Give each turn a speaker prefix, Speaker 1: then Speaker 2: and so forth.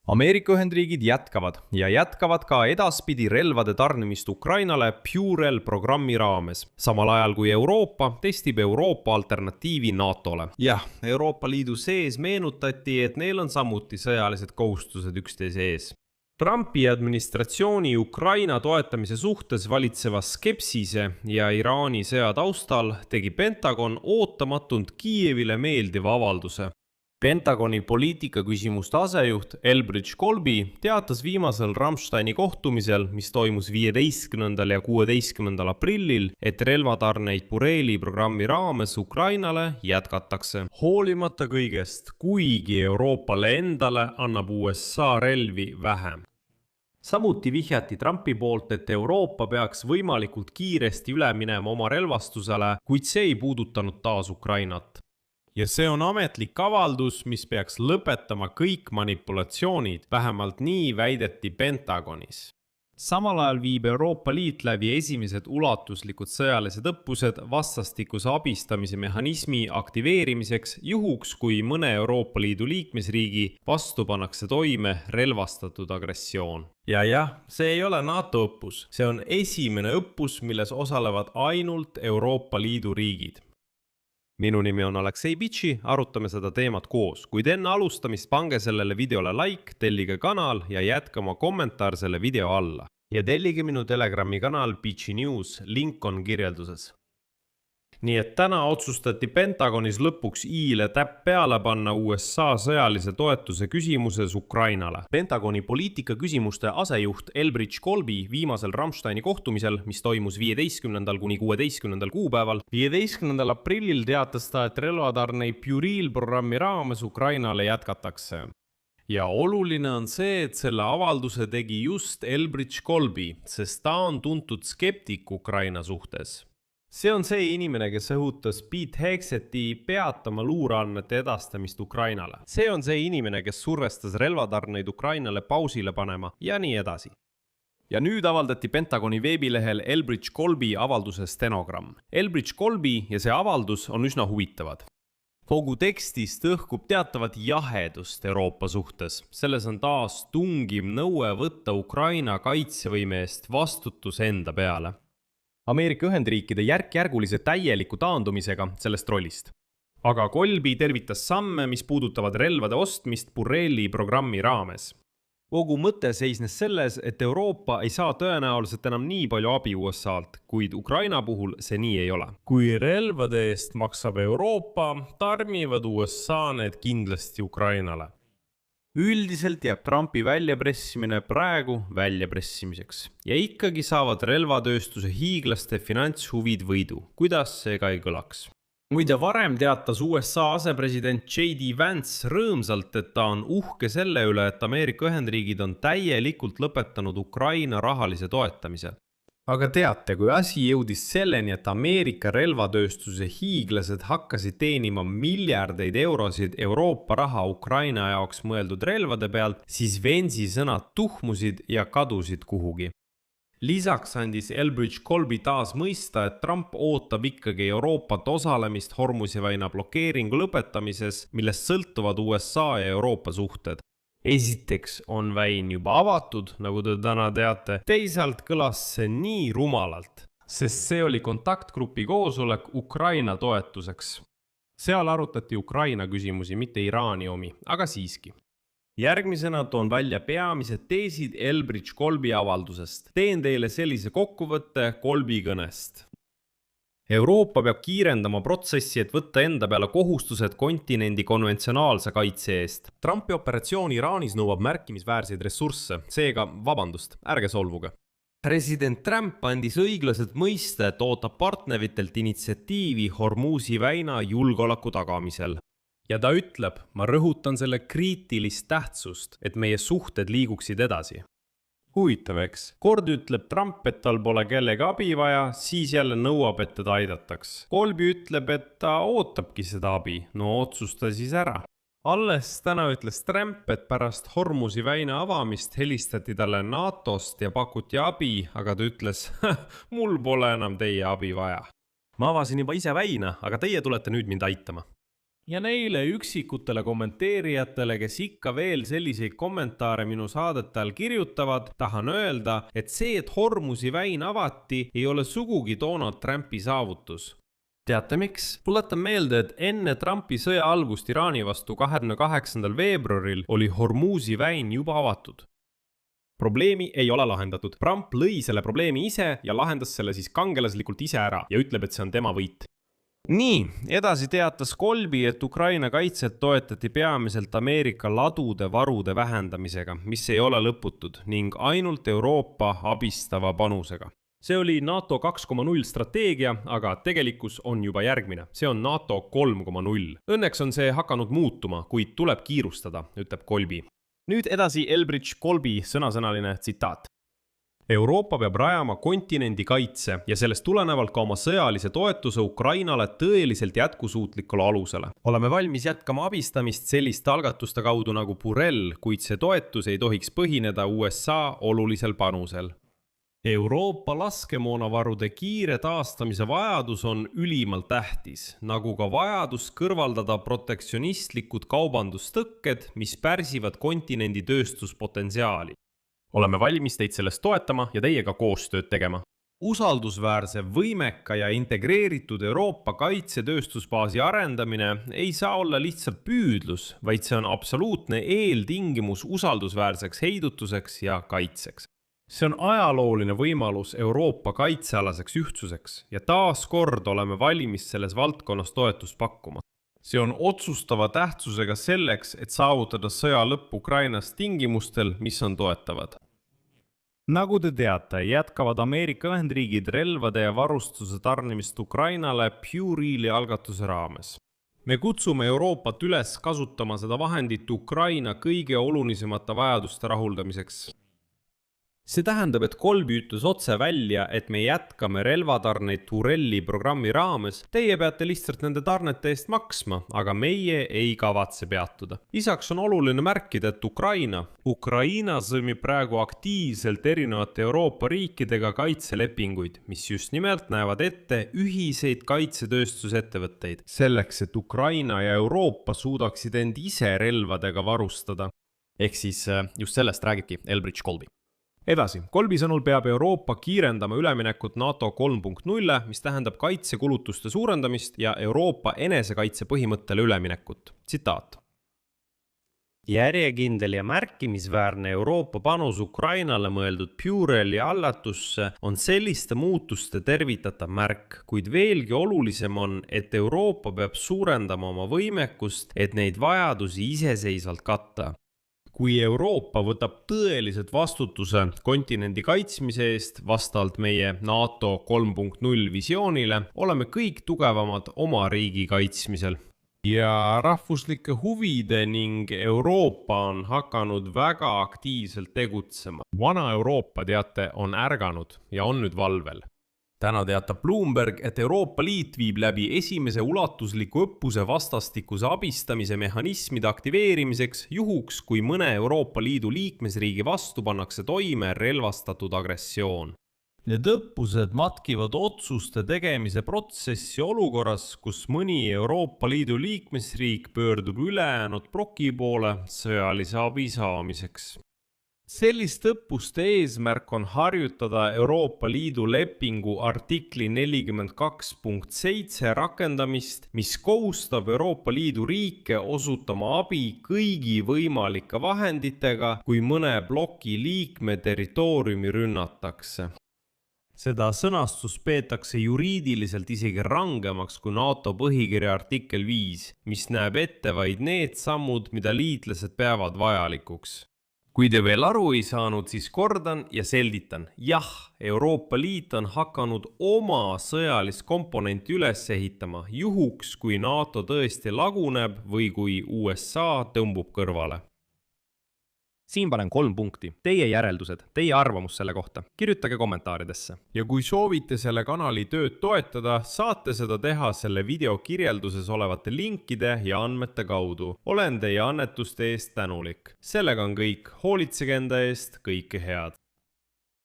Speaker 1: Ameerika Ühendriigid jätkavad ka edaspidi relvade tarnimist Ukrainale PureL programmi raames, samal ajal kui Euroopa testib Euroopa alternatiivi NATOle. Jah, Euroopa Liidu sees meenutati, et neil on samuti sõjalised kohustused üksteise ees. Trumpi administratsiooni Ukraina toetamise suhtes valitseva skepsise ja Iraani sõja taustal tegi Pentagon ootamatult Kiievile meeldiva avalduse. Pentagoni poliitikaküsimuste asejuht Elbridge Colby teatas viimasel Rammsteini kohtumisel, mis toimus 15. ja 16. aprillil, et relvatarneid PureL-i programmi raames Ukrainale jätkatakse. Hoolimata kõigest, kuigi Euroopale endale annab USA relvi vähem. Samuti vihjati Trumpi poolt, et Euroopa peaks võimalikult kiiresti üle minema oma relvastusele, kuid see ei puudutanud taas Ukrainat. Ja see on ametlik avaldus, mis peaks lõpetama kõik manipulatsioonid, vähemalt nii väideti Pentagonis. Samal ajal viib Euroopa Liit läbi esimesed ulatuslikud sõjalised õppused vastastikuse abistamise mehhanismi aktiveerimiseks juhuks, kui mõne Euroopa Liidu liikmesriigi vastu pannakse toime relvastatud agressioon. Ja, see ei ole NATO õppus, see on esimene õppus, milles osalevad ainult Euroopa Liidu riigid. Minu nimi on Aleksei Bitši, arutame seda teemat koos. Kuid enne alustamist pange sellele videole like, tellige kanal ja jätka oma kommentaar selle video alla. Ja tellige minu Telegrami kanal Bitši News, link on kirjelduses. Nii et täna otsustati Pentagonis lõpuks i-le täpp peale panna USA sõjalise toetuse küsimuses Ukrainale. Pentagoni poliitika küsimuste asejuht Elbridge Colby viimasel Rammsteini kohtumisel, mis toimus 15. kuni 16. kuupäeval, 15. aprillil teatas ta, et relvatarnei PureL programmi raames Ukrainale jätkatakse. Ja oluline on see, et selle avalduse tegi just Elbridge Colby, sest ta on tuntud skeptik Ukraina suhtes. See on see inimene, kes õhutas Pete Hegseti peatama luureandmete edastamist Ukrainale. See on see inimene, kes survestas relvatarneid Ukrainale pausile panema ja nii edasi. Ja nüüd avaldati Pentagoni veebilehel Elbridge Colby avalduse stenogramm. Elbridge Colby ja see avaldus on üsna huvitavad. Kogu tekstist õhkub teatavat jahedust Euroopa suhtes. Selles on taas tungiv nõue võtta Ukraina kaitsevõime eest vastutus enda peale. Ameerika Ühendriikide järkjärgulise täieliku taandumisega sellest rollist. Aga Colby tervitas samme, mis puudutavad relvade ostmist PureL-i programmi raames. Kogu mõte seisnes selles, et Euroopa ei saa tõenäoliselt enam nii palju abi USA-lt, kuid Ukraina puhul see nii ei ole. Kui relvade eest maksab Euroopa, tarmivad USA need kindlasti Ukrainale. Üldiselt jääb Trumpi väljapressimine praegu väljapressimiseks ja ikkagi saavad relvatööstuse hiiglaste finantshuvid võidu, kuidas see ka ei kõlaks. Muide varem teatas USA asepresident J.D. Vance rõõmsalt, et ta on uhke selle üle, et Ameerika Ühendriigid on täielikult lõpetanud Ukraina rahalise toetamise. Aga teate, kui asi jõudis selleni, et Ameerika relvatööstuse hiiglased hakkasid teenima miljardeid eurosid Euroopa raha Ukraina jaoks mõeldud relvade pealt, siis Vance'i sõnad tuhmusid ja kadusid kuhugi. Lisaks andis Elbridge Colby taas mõista, et Trump ootab ikkagi Euroopat osalemist Hormuzi väina blokeeringu lõpetamises, millest sõltuvad USA ja Euroopa suhted. Esiteks on väin juba avatud, nagu te täna teate, teisalt kõlas see nii rumalalt, sest see oli kontaktgrupi koosolek Ukraina toetuseks. Seal arutati Ukraina küsimusi, mitte Iraani omi, aga siiski. Järgmisena toon välja peamised teesid Elbridge Colby avaldusest. Teen teile sellise kokkuvõtte Colby kõnest. Euroopa peab kiirendama protsessi, et võtta enda peale kohustused kontinendi konventsionaalse kaitse eest. Trumpi operatsioon Iraanis nõuab märkimisväärseid ressursse, seega vabandust, ärge solvuge. President Trump andis õiglaselt mõista, et ootab partneritelt initsiatiivi Hormuzi väina julgeoleku tagamisel. Ja ta ütleb, ma rõhutan selle kriitilist tähtsust, et meie suhted liiguksid edasi. Huvitav, eks? Kord ütleb Trump, et tal pole kellegi abi vaja, siis jälle nõuab, et teda aidataks. Colby ütleb, et ta ootabki seda abi. No otsusta siis ära. Alles täna ütles Trump, et pärast Hormuzi väina avamist helistati talle NATO-st ja pakuti abi, aga ta ütles, mul pole enam teie abi vaja. Ma avasin juba ise väina, aga teie tulete nüüd mind aitama. Ja neile üksikutele kommenteerijatele, kes ikka veel selliseid kommentaare minu saadete all kirjutavad, tahan öelda, et see, et Hormuzi väin avati, ei ole sugugi Donald Trumpi saavutus. Teate miks? Tuletan meelde, et enne Trumpi sõja algust Iraani vastu 28. veebruaril oli Hormuzi väin juba avatud. Probleemi ei ole lahendatud. Trump lõi selle probleemi ise ja lahendas selle siis kangelaslikult ise ära ja ütleb, et see on tema võit. Nii, edasi teatas Kolbi, et Ukraina kaitset toetati peamiselt Ameerika ladude varude vähendamisega, mis ei ole lõputud, ning ainult Euroopa abistava panusega. See oli NATO 2.0 strateegia, aga tegelikkus on juba järgmine. See on NATO 3.0. Õnneks on see hakanud muutuma, kuid tuleb kiirustada, ütleb Kolbi. Nüüd edasi Elbridge Kolbi sõnasõnaline tsitaat. Euroopa peab rajama kontinendi kaitse ja sellest tulenevalt ka oma sõjalise toetuse Ukrainale tõeliselt jätkusuutlikule alusele. Oleme valmis jätkama abistamist selliste algatuste kaudu nagu Burel, kuid see toetus ei tohiks põhineda USA olulisel panusel. Euroopa laskemoonavarude kiire taastamise vajadus on ülimalt tähtis, nagu ka vajadus kõrvaldada protektsionistlikud kaubandustõkked, mis pärsivad kontinendi tööstuspotentsiaali. Oleme valmis teid sellest toetama ja teiega koostööd tegema. Usaldusväärse, võimeka ja integreeritud Euroopa kaitsetööstusbaasi arendamine ei saa olla lihtsalt püüdlus, vaid see on absoluutne eeltingimus usaldusväärseks heidutuseks ja kaitseks. See on ajalooline võimalus Euroopa kaitsealaseks ühtsuseks ja taas kord oleme valmis selles valdkonnas toetust pakkuma. See on otsustava tähtsusega selleks, et saavutada sõja lõpp Ukrainas tingimustel, mis on toetavad. Nagu te teate, jätkavad Ameerika Ühendriigid relvade ja varustuse tarnimist Ukrainale PureReali algatuse raames. Me kutsume Euroopat üles kasutama seda vahendit Ukraina kõige olulisemate vajaduste rahuldamiseks. See tähendab, et Kolbi ütles otse välja, et me jätkame relvatarneid Turelli programmi raames. Teie peate lihtsalt nende tarnete eest maksma, aga meie ei kavatse peatuda. Lisaks on oluline märkida, et Ukraina sõlmib praegu aktiivselt erinevate Euroopa riikidega kaitselepinguid, mis just nimelt näevad ette ühiseid kaitsetööstusettevõtteid. Selleks, et Ukraina ja Euroopa suudaksid end ise relvadega varustada. Ehk siis just sellest räägibki Elbridge Kolbi. Edasi, Kolbi sõnul peab Euroopa kiirendama üleminekut NATO 3.0, mis tähendab kaitsekulutuste suurendamist ja Euroopa enesekaitse põhimõttele üleminekut. Tsitaat. Järjekindel ja märkimisväärne Euroopa panus Ukrainale mõeldud PureReali allatusse on selliste muutuste tervitatav märk, kuid veelgi olulisem on, et Euroopa peab suurendama oma võimekust, et neid vajadusi iseseisvalt katta. Kui Euroopa võtab tõeliselt vastutuse kontinendi kaitsmise eest vastavalt meie NATO 3.0 visioonile, oleme kõik tugevamad oma riigi kaitsmisel. Ja rahvuslike huvide ning Euroopa on hakanud väga aktiivselt tegutsema. Vana Euroopa, teate, on ärganud ja on nüüd valvel. Täna teatab Bloomberg, et Euroopa Liit viib läbi esimese ulatusliku õppuse vastastikuse abistamise mehhanismide aktiveerimiseks juhuks, kui mõne Euroopa Liidu liikmesriigi vastu pannakse toime relvastatud agressioon. Need õppused matkivad otsuste tegemise protsessi olukorras, kus mõni Euroopa Liidu liikmesriik pöördub ülejäänud bloki poole sõjalise abi saamiseks. Sellist õppuste eesmärk on harjutada Euroopa Liidu lepingu artikli 42.7 rakendamist, mis kohustab Euroopa Liidu riike osutama abi kõigi võimalike vahenditega, kui mõne bloki liikme territooriumi rünnatakse. Seda sõnastus peetakse juriidiliselt isegi rangemaks kui NATO põhikirja artikkel 5, mis näeb ette vaid need sammud, mida liitlased peavad vajalikuks. Kui te veel aru ei saanud, siis kordan ja selgitan. Jah, Euroopa Liit on hakanud oma sõjalist komponenti üles ehitama juhuks, kui NATO tõesti laguneb või kui USA tõmbub kõrvale. Siin panen 3 punkti. Teie järeldused, teie arvamus selle kohta. Kirjutage kommentaaridesse. Ja kui soovite selle kanali tööd toetada, saate seda teha selle video kirjelduses olevate linkide ja andmete kaudu. Olen teie annetuste eest tänulik. Sellega on kõik. Hoolitsege enda eest, kõike head.